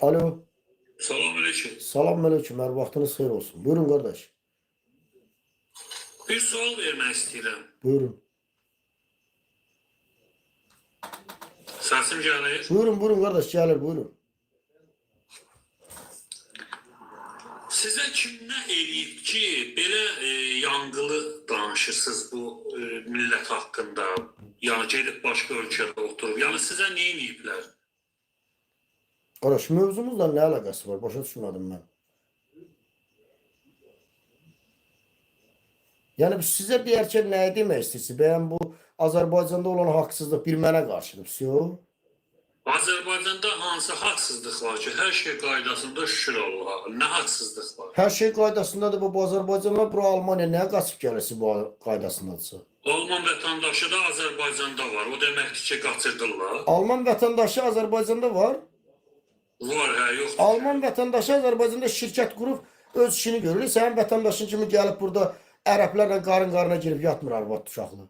Alo. Selamünaleyküm. Selamünaleyküm. Her vaxtınız xeyir olsun. Buyurun kardeş. Bir sual vermək istəyirəm. Buyurun. Səsim gəlir. Buyurun kardeş. Gelir buyurun. Sizə kim nə eləyib ki, belə yanğılı danışırsınız bu millət haqqında? Yəni gedib başqa ölkədə oturub. Yəni sizə nə eləyiblər? Kardeş mevzumuzla ne alakası var? Başa düşmedim ben. Yani biz size diyerken ne demek istiyorsunuz? Ben bu Azerbaycan'da olan haksızlık bir mənə qarşıdır. Yok. Azərbaycanda hansı haqsızlıq var ki, hər şey qaydasında şükür Allaha. Nə haqsızlıq var? Her şey qaydasındadır bu Azerbaycanlar. Bura Almanya neye qaçıb gəlirsə bu qaydasındadırsa? Alman vətəndaşı da Azərbaycanda var. O deməkdir ki, qaçırdırlar. Alman vətəndaşı Azerbaycan'da var. Var, hə, yoxdur. Alman vətəndaşı Azərbaycanda şirkət qurub öz işini görür. Sənin vətəndaşın kimi gəlib burada ərəblərlə qarın-qarına girib yatmır arvad uşaqlı.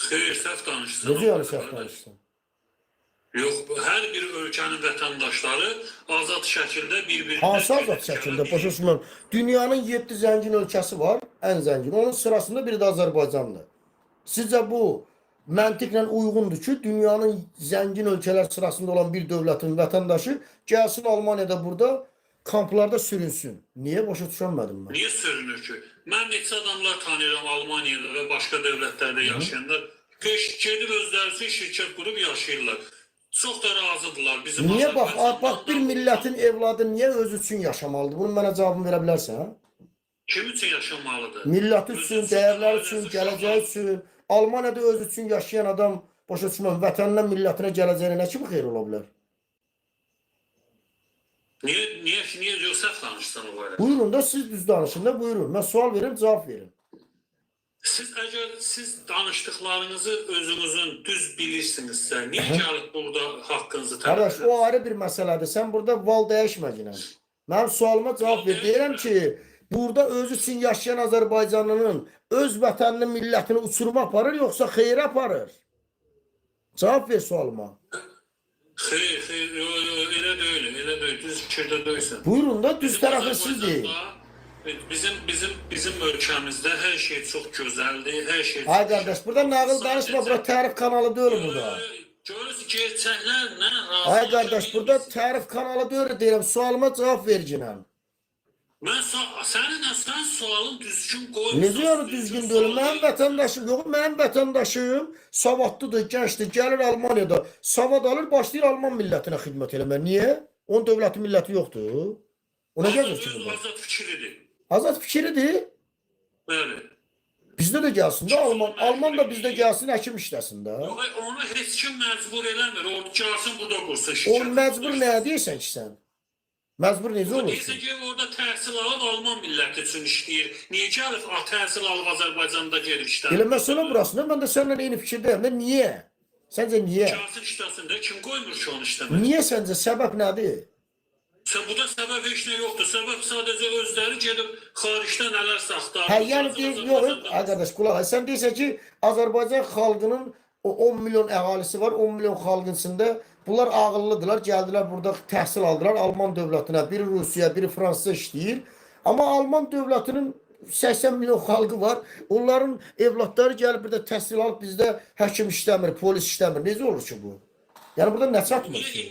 Xeyr, səhv danışırsan. Necə yəni səhv danışırsan? Yox, hər bir ölkənin vətəndaşları azad şəkildə bir-birinə... Hansı azad şəkildə? Başa düşməm. Dünyanın 7 zəngin ölkəsi var, ən zəngin. Onun sırasında biri də Azərbaycandır. Sizcə bu məntiqlə uyğundur ki, dünyanın zəngin ölkələr sırasında olan bir dövlətin vətəndaşı gəlsin Almaniyada burada kamplarda sürünsün. Niyə? Başa düşəmədim mən. Niyə sürünür ki? Mən neçə adamlar tanıyıram Almaniyada və başqa dövlətlərdə yaşayanlar. Gedib özləri üçün şirkət qurub yaşayırlar. Çox da razıdırlar. Bizim Niyə bax bir millətin evladı niyə öz üçün yaşamalıdır? Bunun mənə cavabını verə bilərsən? Kim üçün yaşamalıdır? Millət üçün, dəyərlər üçün, gələcək üçün. Almaniyada öz üçün yaşayan adam başa düşməm, vətəninə, millətinə, gələcəyinə nə kimi xeyir ola bilər? Niyə yox səhv danışsan o barədə? Buyurun da siz düz danışın da buyurun. Mən sual verim, cavab verin. Siz danışdıqlarınızı özünüzün düz bilirsinizsə, niyə gəlib burada haqqınızı tələb Qardaş, edirsiniz? o ayrı bir məsələdir. Sən burada val dəyişməcəksən. Mənim sualıma cavab ver. Deyirəm ki, burada öz üçün yaşayan Azərbaycanlının öz vətənini, millətini uçuruma aparır, yoxsa xeyrə aparır? Cavab ver sualıma. Xeyr, elə deyil, düz fikirdə deyilsən. Buyurun da düz tərəfi siz deyin. Bizim ölkəmizdə hər şey çox gözəldir, hər şey... Ay qardaş, burada nağıl danışma, burada tərif kanalı deyil burada. Görürsün, gerçəklər nə? Ay qardaş, burada tərif kanalı deyil deyirəm, sualıma cavab verəcəm. Sən sualın düzgün qoymuşsun. Necə yəni düzgün deyil? Mənim vətəndaşım, yox, mənim vətəndaşım savadlıdır, gəncdir, gəlir Almaniyada, savad alır, başlayır Alman millətinə xidmət eləmək. Niyə? Onun dövləti milləti yoxdur. Ona gəzir ki burada. Azad fikridir. Azad fikridir. Bəli. Bizdə də gəlsin də, Alman da bizdə gəlsin, həkim işləsin də. Yox, onu heç kim məcbur eləmir. O gəlsin, burada qursa O şirkət. məcbur nəyə deyirsən ki sən? Məcbur necə olursun? Deyirsən ki, orada təhsil alıb Alman milləti üçün işləyir. Niyə gəlib təhsil alıb Azərbaycanda gedib işləmir? Elə məsələ burasında, mən də səninlə eyni fikirdəyəm də, niyə? Səncə niyə? Gəlsin işləsin də, kim qoymur ki onu işləmək? Niyə səncə, səbəb nədir? Burada səbəb heç nə yoxdur. Səbəb sadəcə özləri gedib xaricdə nələr saxtar. Hə, yəni deyir, yox, qardaş, qulaq, sən deyirsən ki, Azərbaycan xalqının 10 milyon əhalisi var, 10 milyon xalqın içində bunlar ağıllıdırlar, gəldilər burada təhsil aldılar Alman dövlətinə, biri Rusiya, biri Fransa işləyir. Amma Alman dövlətinin 80 milyon xalqı var, onların evlatları gəlib burada təhsil alıb bizdə həkim işləmir, polis işləmir. Necə olur ki bu? Yəni burada nə çatmır ki?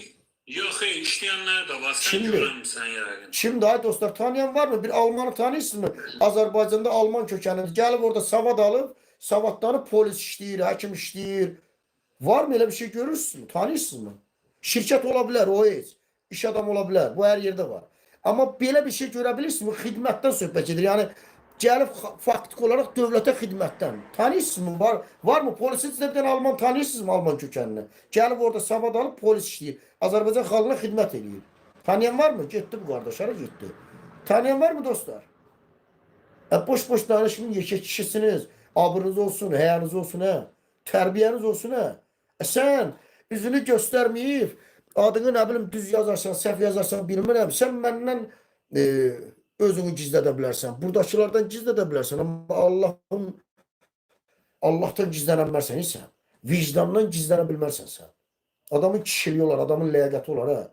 Yox, işləyənlər də var. Sən görəmsən yəqin. Şimdi ay dostlar, tanıyan var mı? Bir Almanı tanıyırsınız mı? Azərbaycanda Alman kökənli. Gəlib orada savad alıb, savadları polis işləyir, həkim işləyir. Var mı elə bir şey görürsünüz mü? Tanıyırsınız mı? Şirkət ola bilər, o heç. İş adamı ola bilər. Bu hər yerdə var. Amma belə bir şey görə bilirsiniz mi? Xidmətdən söhbət edir. Yəni gəlib faktik olaraq dövlətə xidmətdən. Tanıyırsınız mı? Var mı? Polisin içində bir dənə Alman tanıyırsınız mı Alman kökənli? Gəlib orada savad alıb polis işləyir. Azərbaycan xalqına xidmət edir. Tanıyan var mı? Getdi bu qardaşlara, getdi. Tanıyan var mı dostlar? Boş-boş danışmayın, yekə kişisiniz. Abrınız olsun, həyanız olsun, hə? Tərbiyəniz olsun, hə? Sən üzünü göstərməyib, adını nə bilim düz yazarsan, səhv yazarsan bilmirəm. Sən məndən özünü gizlədə bilərsən. Buradakılardan gizlədə bilərsən. Amma Allahdan gizlənənmərsən sən. Vicdandan gizlənə bilmərsən sən. Adamın kişiliyi olar, adamın ləyaqəti olar, hə?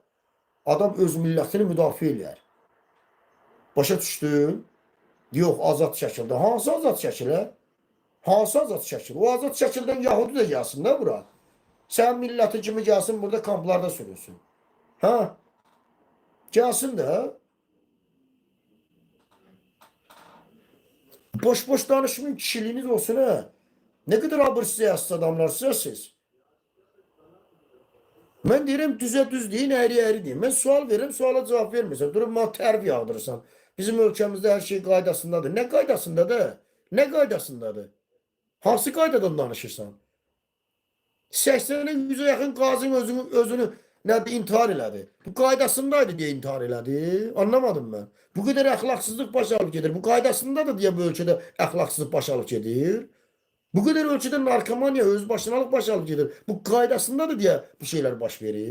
Adam öz millətini müdafiə eləyər. Başa düşdün? Yox, azad şəkildə. Hansı azad şəkilə? Hansı azad şəkil? O azad şəkildən Yahudi də gəlsin də bura. Sən milləti kimi gəlsin, burada kamplarda sürünsün. Hə? Gəlsin də. Boş-boş danışmayın, kişiliğiniz olsun hə. Ne kadar abırsız adamlarsınız siz. Ben deyirəm düzə düz deyin, əri deyin. Ben sual veririm, suala cevap vermirsən. Durub bana tərv yağdırırsan. Bizim ölkəmizdə hər şey qaydasındadır. Ne qaydasındadır? Ne qaydasındadır? Hansı qaydadan danışırsan? 80'e 100'e yaxın qazın özünü nədir, intihar elədi. Bu qaydasındaydı diye intihar elədi. Anlamadım ben. Bu kadar əxlaqsızlıq baş alıb gedir. Bu qaydasındadır diye bu ölkədə əxlaqsızlıq baş alıb gedir. Bu kadar ölçüde narkomanya, özbaşınalıq baş alıb gedir. Bu qaydasındadır diye bu şeyler baş verir.